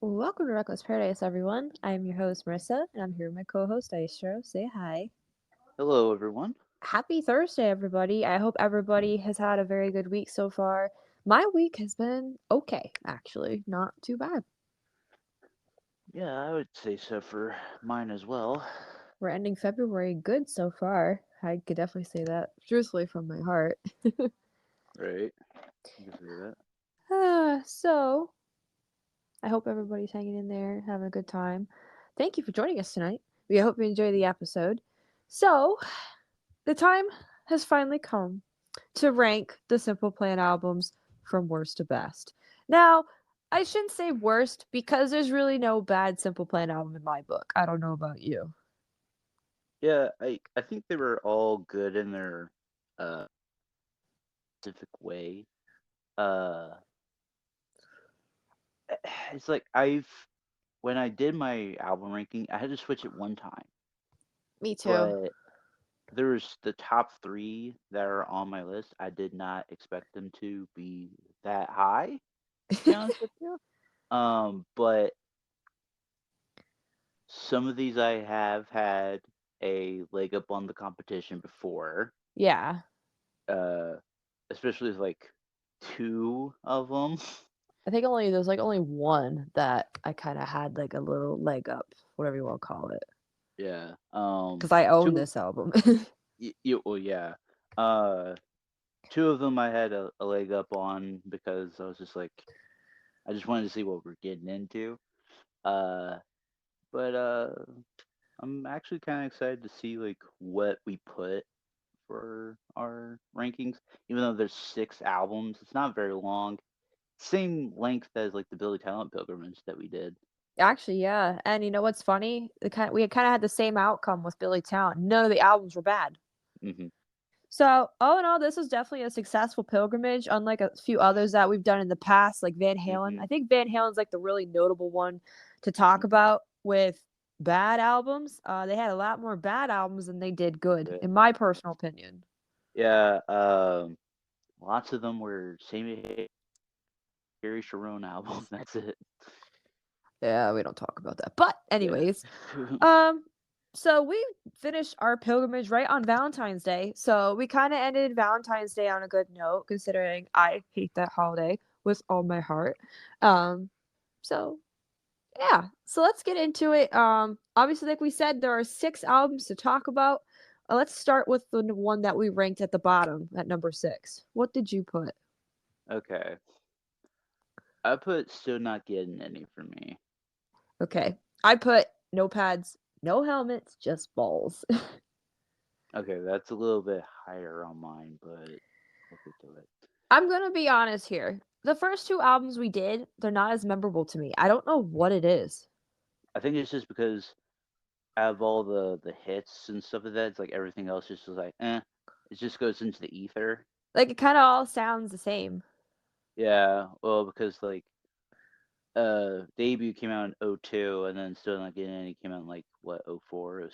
Welcome to Reckless Paradise, everyone. I am your host, Marissa, and I'm here with my co-host, Dystro. Say hi. Hello, everyone. Happy Thursday, everybody. I hope everybody has had a very good week so far. My week has been okay, actually. Not too bad. Yeah, I would say so for mine as well. We're ending February good so far. I could definitely say that, truthfully, from my heart. Right. You can say that. So, I hope everybody's hanging in there, having a good time. Thank you for joining us tonight. We hope you enjoy the episode. So, the time has finally come to rank the Simple Plan albums from worst to best. Now, I shouldn't say worst because there's really no bad Simple Plan album in my book. I don't know about you. Yeah, I think they were all good in their uh specific way. Uh it's like I've when I did my album ranking, I had to switch it one time. Me too. But there's the top 3 that are on my list. I did not expect them to be that high, to be honest with you. But some of these I have had a leg up on the competition before, Yeah. uh, especially with like 2 of them. I think only there's like only one that I kind of had like a little leg up, whatever you want to call it, Yeah. because I own 2 this album. well, yeah. Uh, 2 of them I had a leg up on because I was just like I just wanted to see what we're getting into. Uh, but I'm actually kind of excited to see like what we put for our rankings. Even though there's 6 albums, it's not very long. Same length as like the Billy Talent pilgrimage that we did. Actually, yeah. And you know what's funny? We kind of had the same outcome with Billy Talent. None of the albums were bad. Hmm. So, all in all, this was definitely a successful pilgrimage, unlike a few others that we've done in the past, like Van Halen. Hmm. I think Van Halen's like the really notable one to talk about with bad albums. They had a lot more bad albums than they did good, Yeah, in my personal opinion. yeah. Lots of them were same Gary Sharon albums. That's it. Yeah, we don't talk about that. But, Yeah. anyways, um, so we finished our pilgrimage right on Valentine's Day. So we kind of ended Valentine's Day on a good note, considering I hate that holiday with all my heart. Um, so yeah, so let's get into it. Obviously, like we said, there are 6 albums to talk about. Let's start with the one that we ranked at the bottom at number 6. What did you put? Okay. I put still not getting any for me. Okay, I put no pads, no helmets, just balls. Okay, that's a little bit higher on mine, but we'll get to it. I'm gonna be honest here. The first 2 albums we did, they're not as memorable to me. I don't know what it is. I think it's just because out of all the hits and stuff like that, it's like everything else is just like it just goes into the ether. Like it kind of all sounds the same. Yeah, well, because like debut came out in '02, and then still not getting any came out in like what '04 or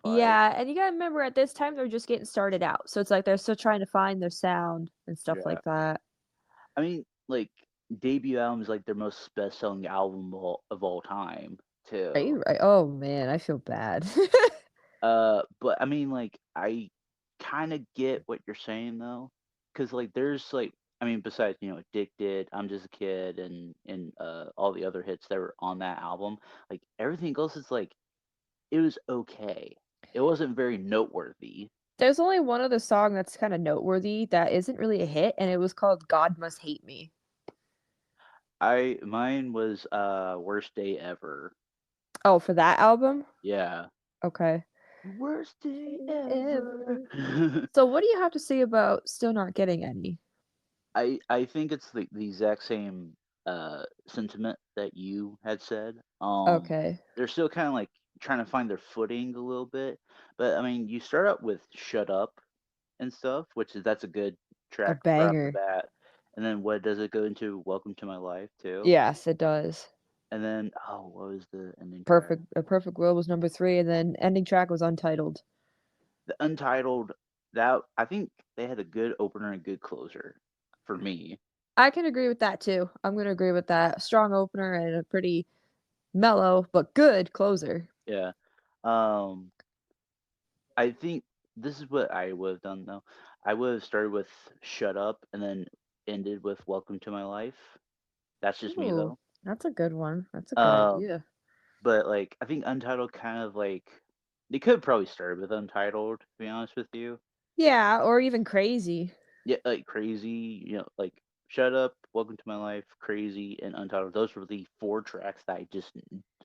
'05. Yeah, and you gotta remember at this time they're just getting started out, so it's like they're still trying to find their sound and stuff Yeah, like that. I mean like debut album is like their most best selling album of all time Are too. you right? Oh man, I feel bad. But I mean like I kind of get what you're saying though, because like there's like I mean besides Addicted, I'm Just a Kid, and all the other hits that were on that album, like everything else is like it was okay. It wasn't very noteworthy. There's only one other song that's kind of noteworthy that isn't really a hit, and it was called "God Must Hate Me." I mine was worst day ever. Oh, for that album? Yeah. Okay. Worst day ever. Ever. So, what do you have to say about still not getting any? I think it's the exact same sentiment that you had said. Okay. They're still kind of like trying to find their footing a little bit, but I mean, you start out with "Shut Up" and stuff, that's a good A track right off the banger. bat. And then what does it go into? "Welcome to My Life" too. Yes, it does. And then what was the ending track? Perfect. A Perfect World was number 3, and then ending track was Untitled. The Untitled, that I think they had a good opener and good closer for me. I can agree with that too. I'm gonna agree with that. Strong opener and a pretty Mellow, but good closer. Yeah. Um, I think this is what I would have done though. I would have started with "Shut Up" and then ended with "Welcome to My Life." That's just me Ooh, though. that's a good one. That's a good Um, idea. but like I think Untitled kind of like they could have probably started with Untitled, to be honest with you. Yeah, or even crazy. Yeah, like Crazy, like Shut Up, Welcome to My Life, Crazy, and Untitled. Those were the four tracks that I just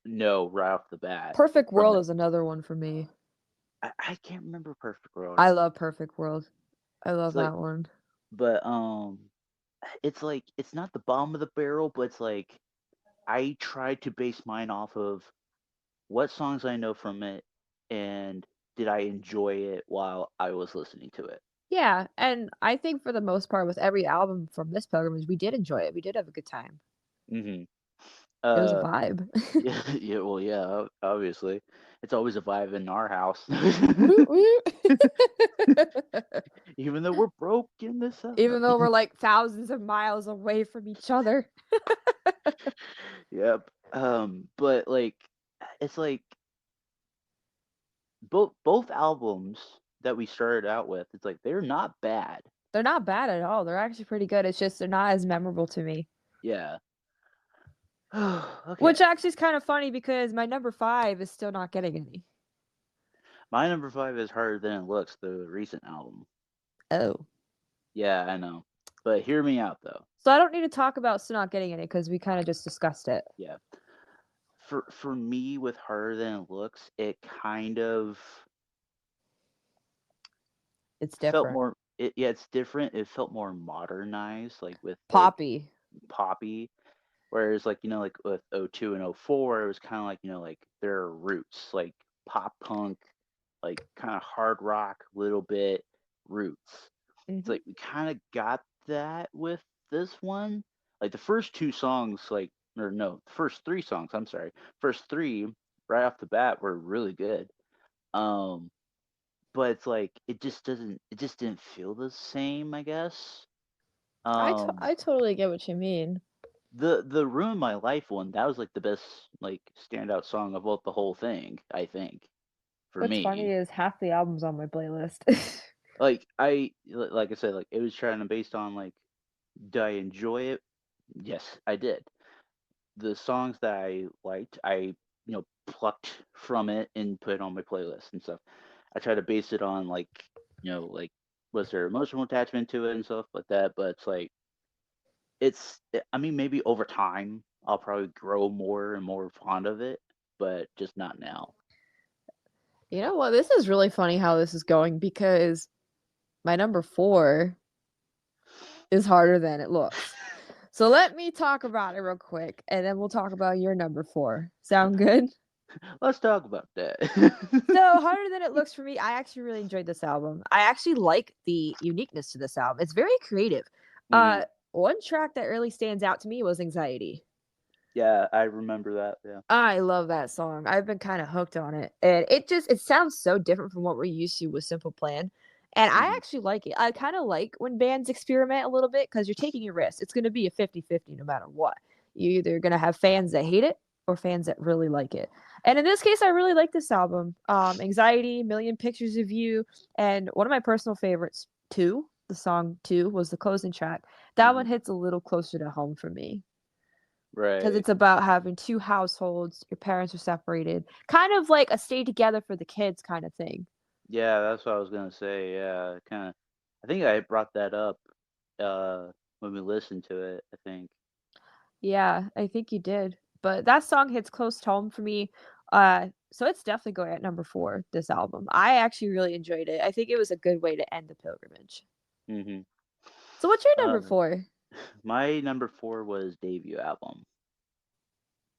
know right off the bat Perfect from World them. is another one for me. I can't remember Perfect World. I love Perfect World. I It's love like, that one. but it's like it's not the bottom of the barrel, but it's like I tried to base mine off of what songs I know from it, and did I enjoy it while I was listening to it. Yeah, and I think for the most part with every album from this pilgrimage, we did enjoy it. We did have a good time. Hmm It was a Uh, vibe. yeah, yeah, well, yeah, obviously, it's always a vibe in our house, Woot woot. even though we're broke in this house. No. Even though we're like thousands of miles away from each other. Yep. But like, it's like both albums that we started out with, it's like they're not bad. They're not bad at all. They're actually pretty good. It's just they're not as memorable to me. Yeah. Which Okay. actually is kind of funny because my number 5 is still not getting any. My number five is Harder Than It Looks, the recent album. Oh. Yeah, I know. But hear me out though. So I don't need to talk about still not getting any because we kind of just discussed it. Yeah. For me with Harder Than It Looks, it kind of It's felt different. more yeah, it's different. It felt more modernized, like with like Poppy. poppy. Whereas like, like with '02 and '04, it was kind of like, like their roots, like pop punk, like kind of hard rock, little bit roots. It's Hmm. like we kind of got that with this one. Like the first two songs, like, or no, the first three songs, I'm sorry. First three right off the bat were really good. Um, but it's like it just didn't feel the same, I guess. Um, I totally get what you mean. the Ruin My Life one, that was like the best like standout song of the whole thing, I think, for What's funny me. is half the albums on my playlist. Like like I said, like it was trying to based on like, did I enjoy it? Yes, I did. The songs that I liked, I plucked from it and put it on my playlist and stuff. I try to base it on like, like was there emotional attachment to it and stuff like that. But it's like I mean, maybe over time I'll probably grow more and more fond of it, but just not now. You know what? This is really funny how this is going because my number 4 is harder than it looks. So let me talk about it real quick and then we'll talk about your number 4. Sound good? Let's talk about that. So, harder than it looks for me, I actually really enjoyed this album. I actually like the uniqueness to this album. It's very creative. Hmm. One track that really stands out to me was Anxiety. Yeah, I remember that. Yeah. I love that song. I've been kind of hooked on it. And it sounds so different from what we're used to with Simple Plan. And I Hmm. actually like it. I kind of like when bands experiment a little bit because you're taking a risk. It's going to be a 50-50 no matter what. You're either going to have fans that hate it or fans that really like it. And in this case, I really like this album. Anxiety, Million Pictures of You, and one of my personal favorites, Two. The song Two was the closing track. That Hmm. one hits a little closer to home for me because Right. it's about having two households, your parents are separated, kind of like a stay together for the kids kind of thing. Yeah, that's what I was gonna say. Yeah, kind of. I think I brought that up when we listened to it. I think. Yeah, I think you did. But that song hits close to home for me. So it's definitely going at number 4, this album. I actually really enjoyed it. I think it was a good way to end the pilgrimage. Hmm. So what's your number Uh, 4? my number four was debut album.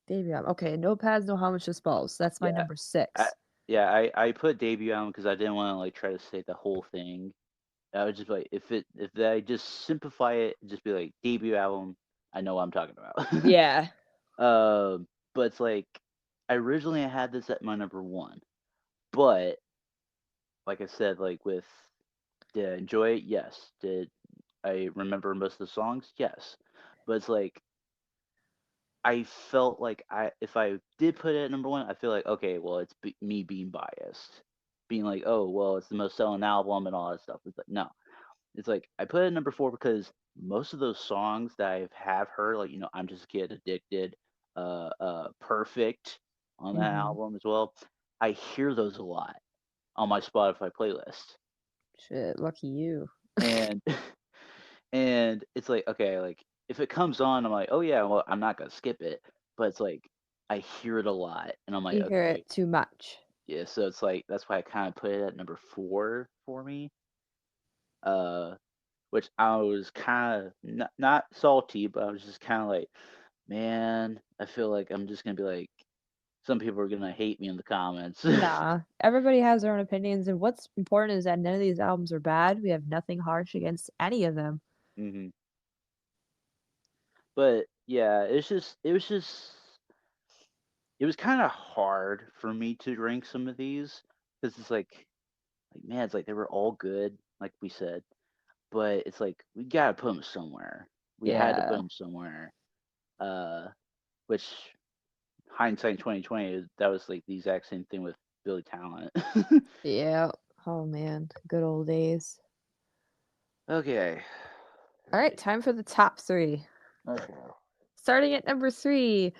Debut album. Okay, no pads, no helmets, just balls. That's my Yeah, number I 6. yeah I put debut album because I didn't want to like try to say the whole thing. I would just like if I just simplify it, just be like debut album. I know what I'm talking about. Yeah. Um, but it's like I had this at my number one, but like I said, like with did I enjoy it? Yes. Did I remember most of the songs? Yes. But it's like I felt like if I did put it at number one, I feel like okay, well, it's me being biased, being like, oh, well, it's the most selling album and all that stuff. It's like no, it's like I put it at number four because most of those songs that I have heard, like I'm just a kid, addicted, perfect on that Mhm. album as well. I hear those a lot on my Spotify playlist, Shit, lucky you. and and it's like okay, like if it comes on, I'm like, oh yeah, well, I'm not gonna skip it, but it's like I hear it a lot, and I'm like, You hear okay, it too much. yeah, so it's like that's why I kind of put it at number four for me. Uh, which I was kind of not salty, but I was just kind of like, man, I feel like I'm just gonna be like, some people are gonna hate me in the comments. Nah, everybody has their own opinions, and what's important is that none of these albums are bad. We have nothing harsh against any of them. hmm But yeah, it was kind of hard for me to rank some of these because it's like man, it's like they were all good, like we said, but it's like we gotta put them somewhere. We had to put Yeah. them somewhere. Uh, which hindsight 2020, that was like the exact same thing with Billy Talent. Yeah. Oh man, good old days. Okay. All right, Right. time for the top three. Okay. Starting at number three,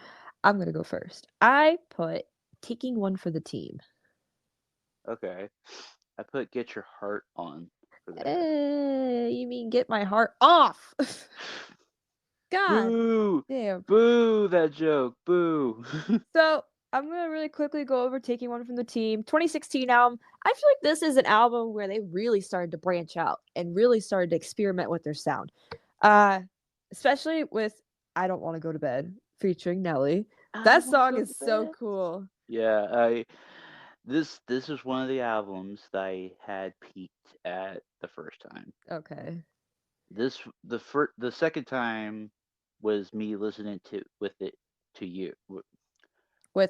I'm gonna go first. I put taking one for the team. Okay. I put Get Your Heart On for there. You mean get my heart off? God Boo! damn. Boo that joke. Boo. So I'm gonna really quickly go over taking one from the team. 2016 album. I feel like this is an album where they really started to branch out and really started to experiment with their sound. Uh, especially with "I Don't Want to Go to Bed" featuring Nelly. I That don't want to song go is to so bed. cool. Yeah, I this was one of the albums that I had peaked at the first time. Okay, The second time was me listening to you with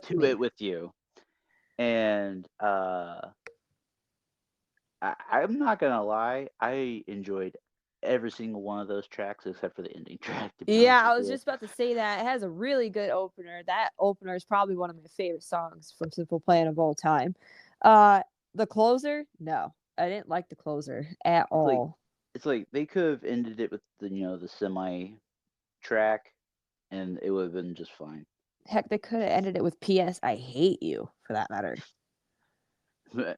to it me. with you, and I'm not gonna lie, I enjoyed every single one of those tracks except for the ending track. To be Yeah, honest with I was you, just about to say that it has a really good opener. That opener is probably one of my favorite songs from Simple Plan of all time. Uh, the closer, no, I didn't like the closer at it's like all. it's like they could have ended it with the semi track, and it would have been just fine. Heck, they could have ended it with "P.S. I hate you" for that matter.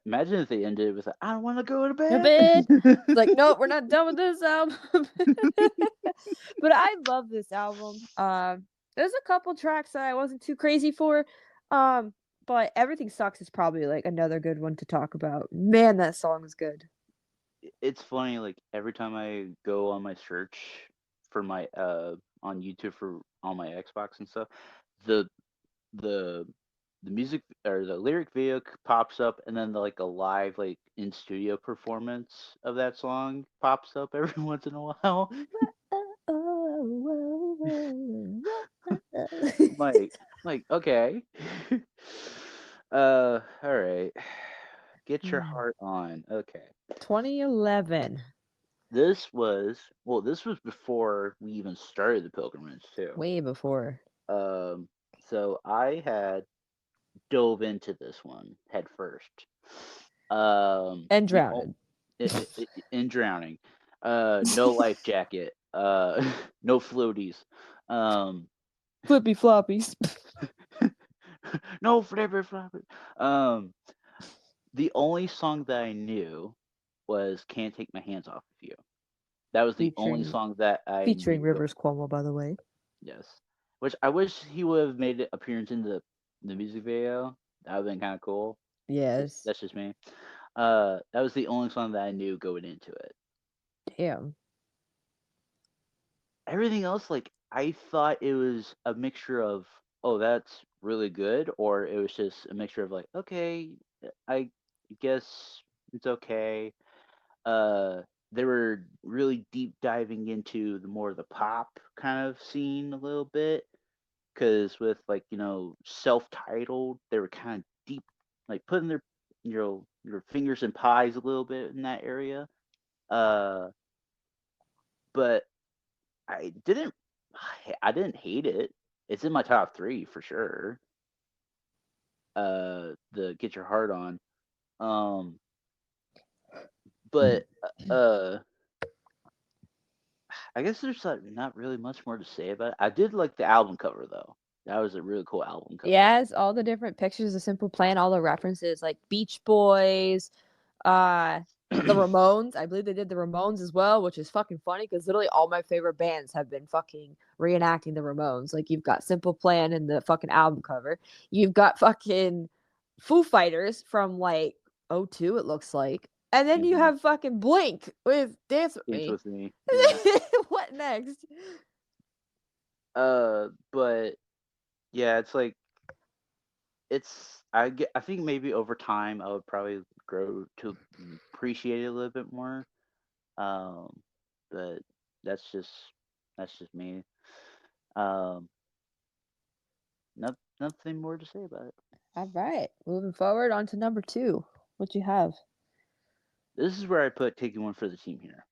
Imagine if they ended it with "I don't want to go to A bit. bed." It's like, nope, we're not done with this album. But I love this album. There's a couple tracks that I wasn't too crazy for. Um, but Everything Sucks is probably like another good one to talk about. Man, that song is good. It's funny, like every time I go on my search for my on YouTube for on my Xbox and stuff, the the the music or the lyric video pops up, and then like a live like in studio performance of that song pops up every once in a while. I'm like okay. All right. Get your heart on. Okay. 2011, This was before we even started the pilgrimage too. way before. Um, so I had dove into this one head first. And The Drowned. in drowning, no life jacket, no floaties, um, Flippy floppies. no flipper flopper. Um, the only song that I knew was "Can't Take My Hands Off of You." That was the only featuring song that I featuring knew. Rivers Cuomo, by the way. Yes, which I wish he would have made an appearance in the music video. That would have been kind of cool. Yes. That's just me. That was the only song that I knew going into it. Damn. Everything else, like I thought it was a mixture of, oh, that's really good, or it was just a mixture of like, okay, I guess it's okay. Uh, they were really deep diving into the more of the pop kind of scene a little bit, because with like self-titled, they were kind of deep, like putting their your fingers in pies a little bit in that area. Uh, but I didn't I didn't hate it. it's in my top three for sure. The Get Your Heart On. Um, but I guess there's like not really much more to say about it. I did like the album cover though. That was a really cool album cover. Yes, all the different pictures of Simple Plan, all the references like Beach Boys, uh the Ramones. I believe they did the Ramones as well, which is fucking funny because literally all my favorite bands have been fucking reenacting the Ramones. Like you've got Simple Plan in the fucking album cover. You've got fucking Foo Fighters from like '02, it looks like. And then you hmm have fucking Blink with Dance With Dance Me. with Me. Yeah. What next? But yeah, it's like I think maybe over time I would probably grow to appreciate it a little bit more. Um, but that's just that's just me. Um, nothing more to say about it. All right, moving forward on to number two. What you have? This is where I put taking one for the team here.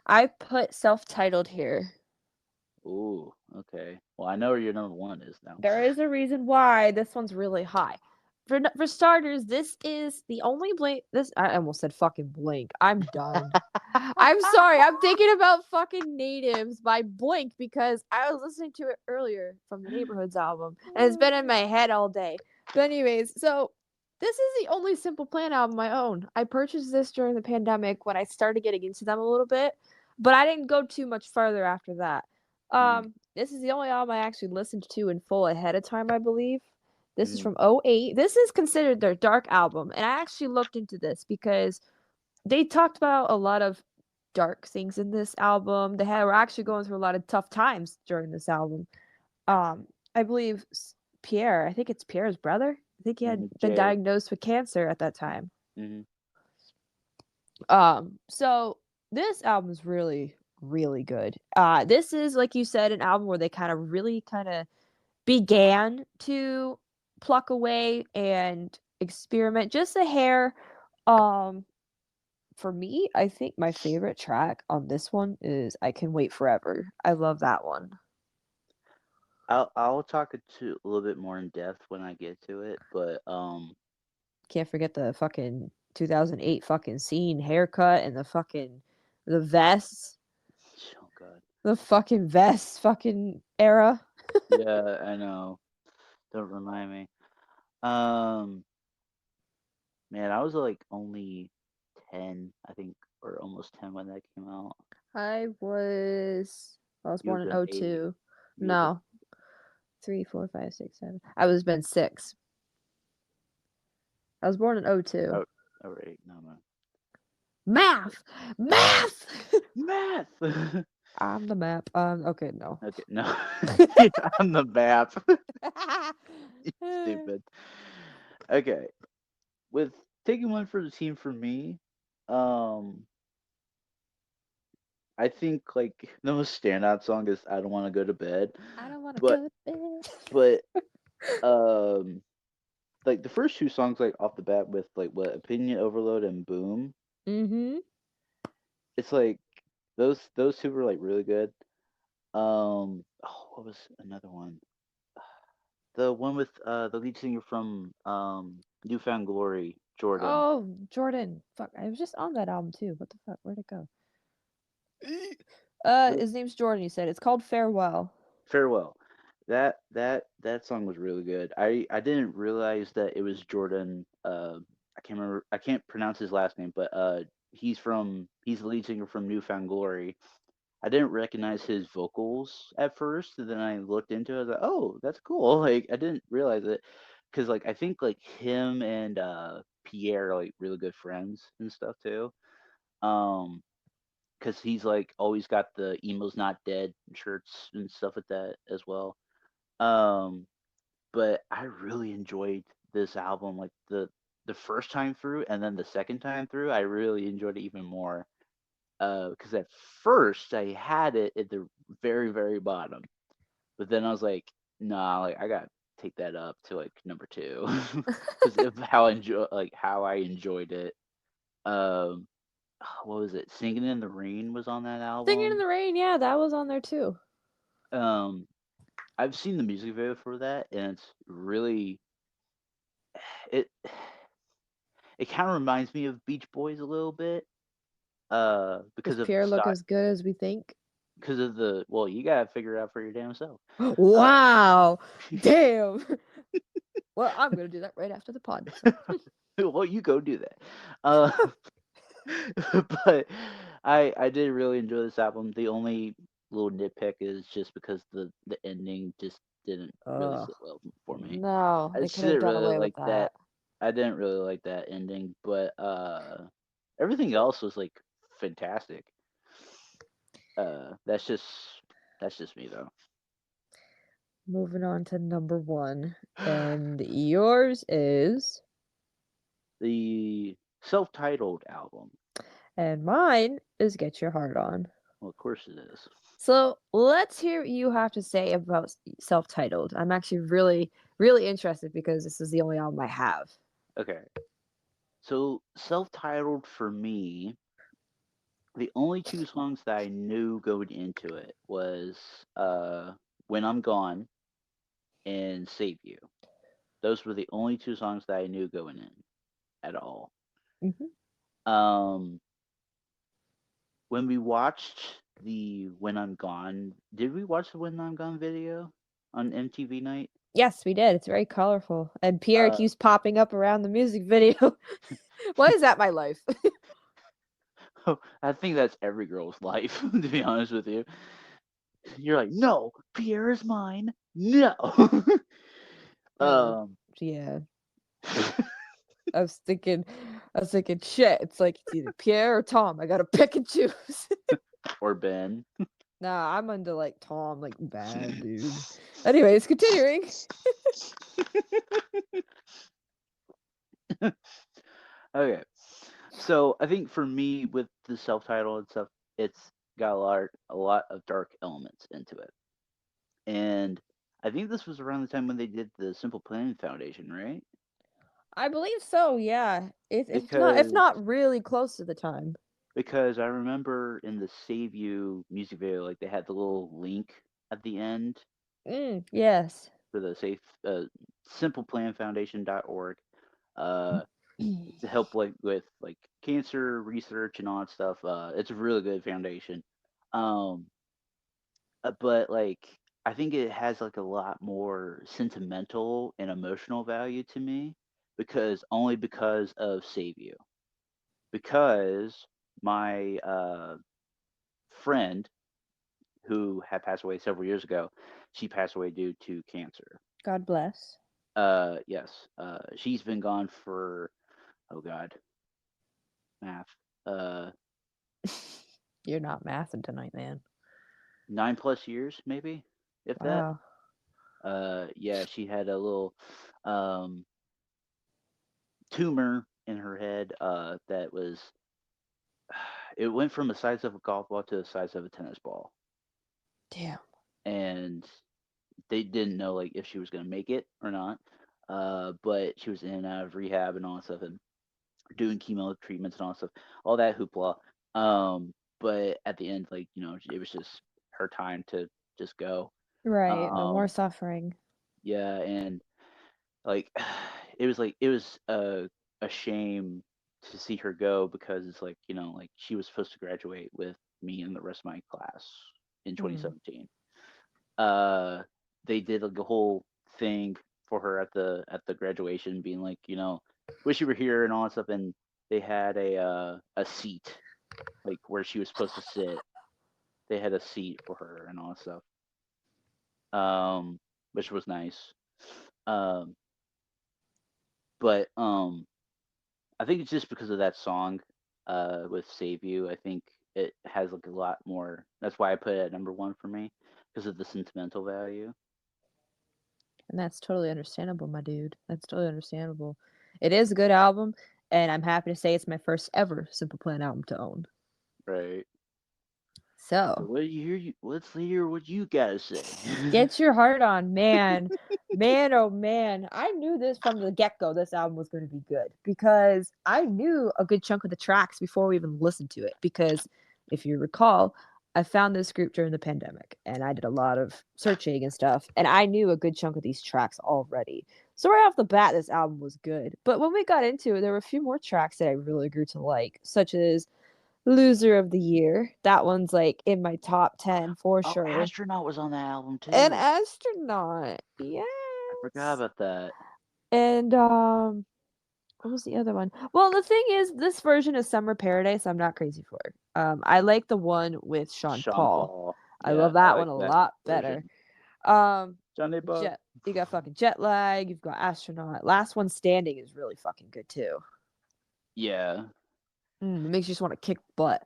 I put self-titled here. Ooh, okay. Well, I know where your number one is now. There is a reason why this one's really high. For starters, this is the only Blink. This I almost said fucking Blink. I'm done. I'm sorry. I'm thinking about fucking Natives by Blink because I was listening to it earlier from the Neighborhoods album, and it's been in my head all day. But anyways, so this is the only Simple Plan album I own. I purchased this during the pandemic when I started getting into them a little bit, but I didn't go too much further after that. Mm-hmm. This is the only album I actually listened to in full ahead of time, I believe. This is Mm-hmm. from '08. This is considered their dark album, and I actually looked into this because they talked about a lot of dark things in this album. Were actually going through a lot of tough times during this album. I believe Pierre, I think it's Pierre's brother. I think he had been Jay. diagnosed with cancer at that time. Mm-hmm. So this album is really, really good. This is like you said, an album where they kind of began to pluck away and experiment just a hair. Um, for me, I think my favorite track on this one is "I Can Wait Forever." I love that one. I'll talk it to a little bit more in depth when I get to it, but Can't forget the fucking 2008 fucking scene haircut and the vests, oh god. the fucking vest fucking era. Yeah, I know. Don't remind me. Um, man, I was like only 10, I think, or almost 10 when that came out. I was You would born have in been 8. '02. You would have been No, 3, 4, 5, 6, 7. I was been 6. I was born in '02. oh, oh right, no, no. Math! Math! Math. I'm the map. Okay, no. Okay, no. Yeah, on the map. You stupid. Okay, with taking one for the team for me, um, I think like the most standout song is "I Don't Want to Go to Bed," I don't want to but go to bed. but um, like the first two songs like off the bat with like what Opinion Overload and Boom, Mm-hmm. it's like those two were like really good. Oh, what was another one? The one with the lead singer from Newfound Glory, Jordan. Oh, Jordan. Fuck, I was just on that album too. What the fuck? Where'd it go? But His name's Jordan, you said. It's called Farewell. Farewell. That song was really good. I didn't realize that it was Jordan. I can't remember. I can't pronounce his last name, but he's the lead singer from Newfound Glory. I didn't recognize his vocals at first, and then I looked into it. I was like, oh, that's cool. Like I didn't realize it because like I think like him and Pierre are like really good friends and stuff too. Um, because he's like always got the emo's not dead shirts and stuff like that as well. Um, but I really enjoyed this album. Like the first time through, and then the second time through, I really enjoyed it even more. Because at first I had it at the very very bottom, but then I was like, nah, like I got take that up to like number two because of how I enjoyed it. Um, what was it? Singing in the Rain was on that Singing in album. the Rain, yeah, that was on there too. Um, I've seen the music video for that, and it's really it. It kind of reminds me of Beach Boys a little bit, Does because of the Pierre look style, as good as we think? because of the well, you gotta figure it out for your damn self. Uh, Wow. Damn. Well, I'm gonna do that right after the pod. So. well, you go do that. Uh, but I did really enjoy this album. The only little nitpick is just because the ending just didn't really Ugh. sit well for me. No, I they just could have didn't done really away with like that. that. I didn't really like that ending, but everything else was like fantastic. That's just me though. Moving on to number one. And yours is. The self-titled album. And mine is Get Your Heart On. Well, of course it is. So let's hear what you have to say about self titled. I'm actually really, really interested because this is the only album I have. Okay. So self-titled for me, the only two songs that I knew going into it was When I'm Gone and Save You. Those were the only two songs that I knew going in at all. Hmm. Um when we watched the When I'm Gone, did we watch the When I'm Gone video on MTV Night? Yes, we did. It's very colorful. And Pierre Uh keeps popping up around the music video. Why is that my life? I think that's every girl's life, to be honest with you. You're like, no, Pierre is mine. No. Uh, um, yeah. I was thinking, shit. It's like it's either Pierre or Tom. I gotta pick and choose. or Ben. Nah, I'm into like Tom, like bad dude. Anyways, continuing. Okay, so I think for me with the self-title and stuff, it's got a lot of dark elements into it, and I think this was around the time when they did the Simple Plan Foundation, right? I believe so. Yeah, if Because not really close to the time. because I remember in the Save You music video, like they had the little link at the end Yes. for the safe simpleplanfoundation.org, uh to help like with like cancer research and all that stuff. It's a really good foundation. Um but like I think it has like a lot more sentimental and emotional value to me because only because of Save You. Because my friend who had passed away several years ago, she passed away due to cancer. God bless. Yes. She's been gone for, oh God, math. Uh, You're not mathing tonight, man. 9+ years, maybe, if that. Wow. Yeah, she had a little um tumor in her head. That was, it went from the size of a golf ball to the size of a tennis ball, Damn. and they didn't know like if she was gonna make it or not. But she was in and out of rehab and all that stuff, and doing chemo treatments and all that stuff, all that hoopla. But at the end, like it was just her time to just go. Right. No more Um, suffering. yeah, and like it was a shame to see her go because it's like like she was supposed to graduate with me and the rest of my class in Mm. 2017. uh they did like a whole thing for her at the graduation, being like, wish you were here and all that stuff, and they had a seat like where she was supposed to sit. They had a seat for her and all that stuff, which was nice. um but I think it's just because of that song, with Save You. I think it has like a lot more. That's why I put it at number one for me, because of the sentimental value. And that's totally understandable, my dude. That's totally understandable. It is a good album, and I'm happy to say it's my first ever Simple Plan album to own. Right. So So, what do you hear? Let's hear what you gotta say. Get Your Heart On, man. Man, oh man. I knew this from the get go, this album was going to be good because I knew a good chunk of the tracks before we even listened to it. Because if you recall, I found this group during the pandemic and I did a lot of searching and stuff, and I knew a good chunk of these tracks already. So right off the bat, this album was good. But when we got into it, there were a few more tracks that I really grew to like, such as Loser of the Year. That one's like in my top 10 for Oh, sure. Astronaut was on that album An too. Astronaut. I forgot Yes. about that. And what was the other one? Well, the thing is, this version of Summer Paradise, I'm not crazy for. I like the one with Sean Sean Paul. Paul. I Yeah, love I that like one a that lot better. version. Um, Johnny Buck. you got fucking Jet Lag. You've got Astronaut. Last One Standing is really fucking good too. Yeah. It makes you just want to kick butt.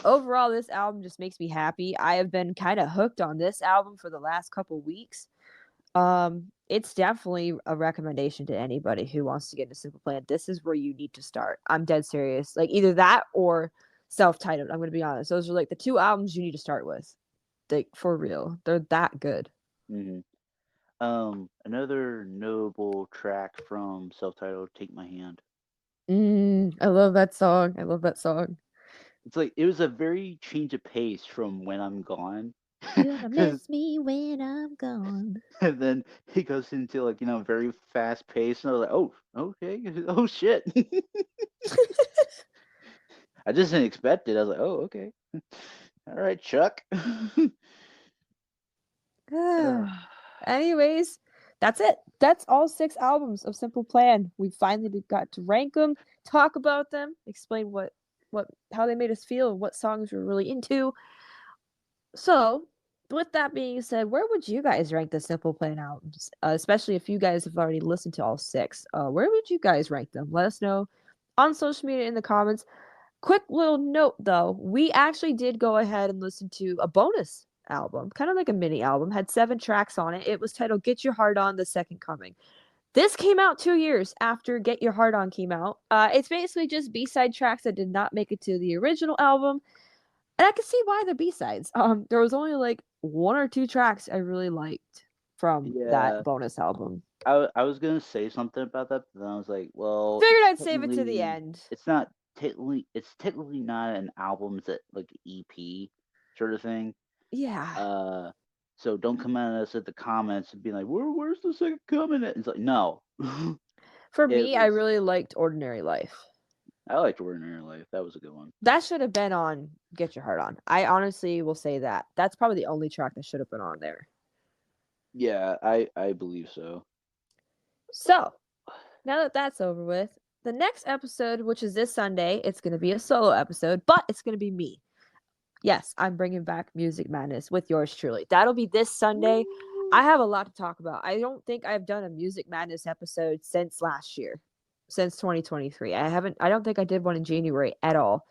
Overall, this album just makes me happy. I have been kind of hooked on this album for the last couple weeks. It's definitely a recommendation to anybody who wants to get into Simple Plan. This is where you need to start. I'm dead serious. Like either that or self-titled. I'm gonna be honest. Those are like the two albums you need to start with. Like for real. They're that good. hmm Another notable track from self-titled "Take My Hand." I love that song. I love that song. It's like it was a very change of pace from "When I'm Gone," You're gonna because miss me when I'm gone. and then he goes into like very fast pace, and I was like, oh, okay, oh shit. I just didn't expect it. I was like, oh, okay, all right, Chuck. uh, Anyways, that's it. That's all 6 albums of Simple Plan. We finally got to rank them, talk about them, explain what how they made us feel, what songs we're really into. So, with that being said, where would you guys rank the Simple Plan albums? Especially if you guys have already listened to all 6. Where would you guys rank them? Let us know on social media in the comments. Quick little note though, we actually did go ahead and listen to a bonus album, kind of like a mini album, had 7 tracks on it. It was titled Get Your Heart On, The Second Coming. This came out 2 years after Get Your Heart On came out. It's basically just B-side tracks that did not make it to the original album. And I can see why the B-sides. There was only like 1 or 2 tracks I really liked from that yeah, bonus album. I was gonna say something about that, but then I was like, well, Figured I'd save it to the end. it's not technically not an album. It's like EP sort of thing. Yeah. Uh, so don't come at us at the comments and be like, where's the second coming at? It's like, no. For It me, I was really liked Ordinary Life. I liked Ordinary Life. That was a good one. That should have been on Get Your Heart On. I honestly will say that. That's probably the only track that should have been on there. Yeah, I believe so. So, now that that's over with, the next episode, which is this Sunday, it's going to be a solo episode, but it's going to be me. Yes, I'm bringing back Music Madness with yours truly. That'll be this Sunday. I have a lot to talk about. I don't think I've done a Music Madness episode since last year, since 2023. I don't think I did one in January at all.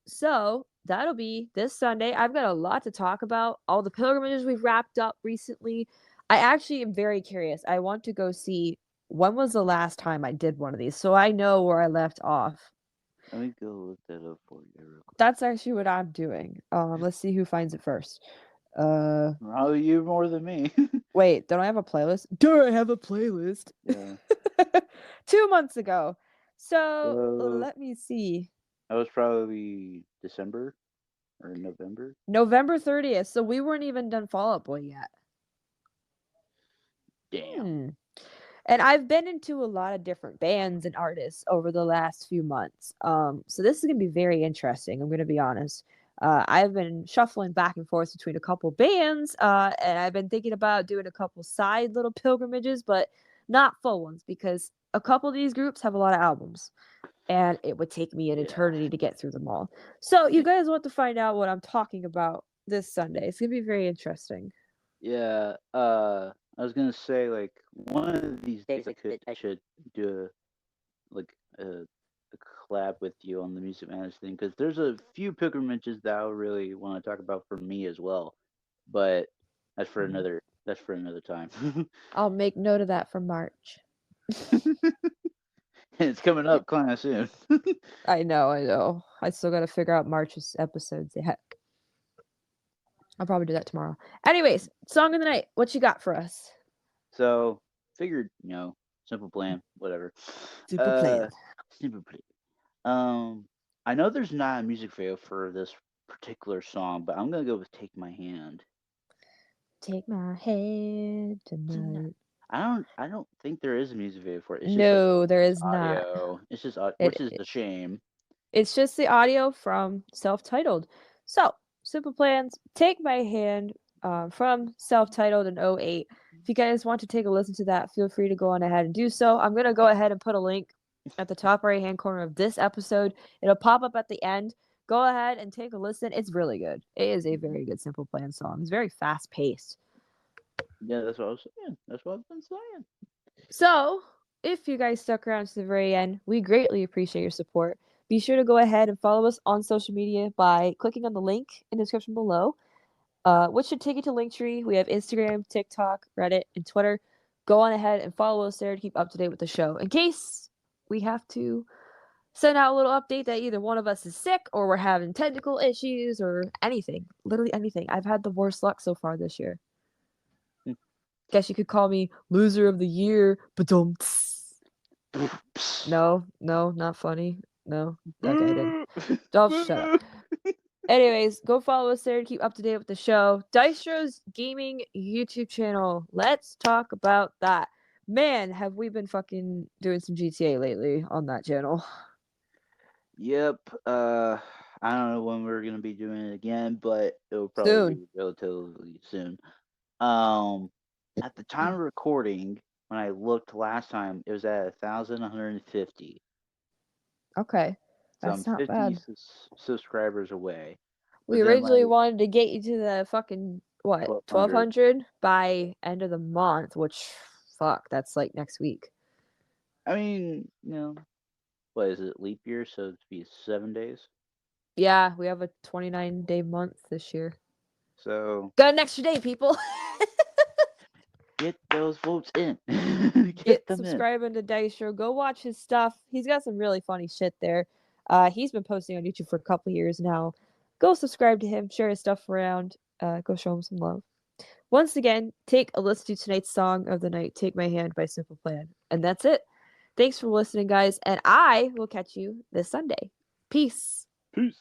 So that'll be this Sunday. I've got a lot to talk about. All the pilgrimages we've wrapped up recently. I actually am very curious. I want to go see when was the last time I did one of these, so I know where I left off. Let me go look that up for you real quick. That's actually what I'm doing. Let's see who finds it first. Uh, Probably you more than me. wait, don't I have a playlist? Do I have a playlist? Yeah. 2 months ago. So So let me see. that was probably December or November. November 30th. So we weren't even done Fall Out Boy yet. Damn. Hmm. And I've been into a lot of different bands and artists over the last few months. So this is gonna be very interesting. I'm gonna be honest. I've been shuffling back and forth between a couple bands, and I've been thinking about doing a couple side little pilgrimages, but not full ones because a couple of these groups have a lot of albums, and it would take me an Yeah. eternity to get through them all. So you guys want to find out what I'm talking about this Sunday? It's gonna be very interesting. Yeah. I was gonna say like one of these days I should do like a collab with you on the Music Madness thing because there's a few pilgrimages that I really want to talk about for me as well, but Mhm. that's for another time. I'll make note of that for March. It's coming up kind of soon. I know, I know. I still gotta figure out March's episodes. Yeah, I'll probably do that tomorrow. Anyways, song of the night. What you got for us? So figured, simple plan, whatever. Simple Uh, plan. simple plan. I know there's not a music video for this particular song, but I'm gonna go with "Take My Hand." Take my hand Tonight. tonight. I don't think there is a music video for it. It's just like No, there just is not. audio. It's just which is It a shame. It's just the audio from Self-Titled. So, Simple Plans, Take My Hand from Self-Titled in '08. If you guys want to take a listen to that, feel free to go on ahead and do so. I'm going to go ahead and put a link at the top right hand corner of this episode. It'll pop up at the end. Go ahead and take a listen. It's really good. It is a very good Simple Plan song. It's very fast paced. Yeah, that's what I was saying. That's what I've been saying. So, if you guys stuck around to the very end, we greatly appreciate your support. Be sure to go ahead and follow us on social media by clicking on the link in the description below, which should take you to Linktree. We have Instagram, TikTok, Reddit, and Twitter. Go on ahead and follow us there to keep up to date with the show. In case we have to send out a little update that either one of us is sick or we're having technical issues or anything. Literally anything. I've had the worst luck so far this year. Guess you could call me loser of the year, but don't. No, not funny. No. Okay, I didn't. Don't shut up. Anyways, go follow us there to keep up to date with the show. Dystro's gaming YouTube channel. Let's talk about that. Man, have we been fucking doing some GTA lately on that channel. Yep. I don't know when we're gonna be doing it again, but it'll probably Soon. be relatively soon. Um, at the time of recording, when I looked last time, it was at 1,150. Okay. So I'm That's not 50 bad. subscribers away. We But then originally like wanted to get you to the fucking what, 1,200. 1200 by end of the month, which fuck, that's like next week. I mean, what is it? Leap year, so it'd be 7 days. Yeah, we have a 29-day month this year. So Got an extra day, people. get those votes in. Get Get them in. subscribing to Dystro. Go watch his stuff. He's got some really funny shit there. He's been posting on YouTube for a couple years now. Go subscribe to him. Share his stuff around. Go show him some love. Once again, take a listen to tonight's song of the night, "Take My Hand" by Simple Plan. And that's it. Thanks for listening, guys, and I will catch you this Sunday. Peace. Peace.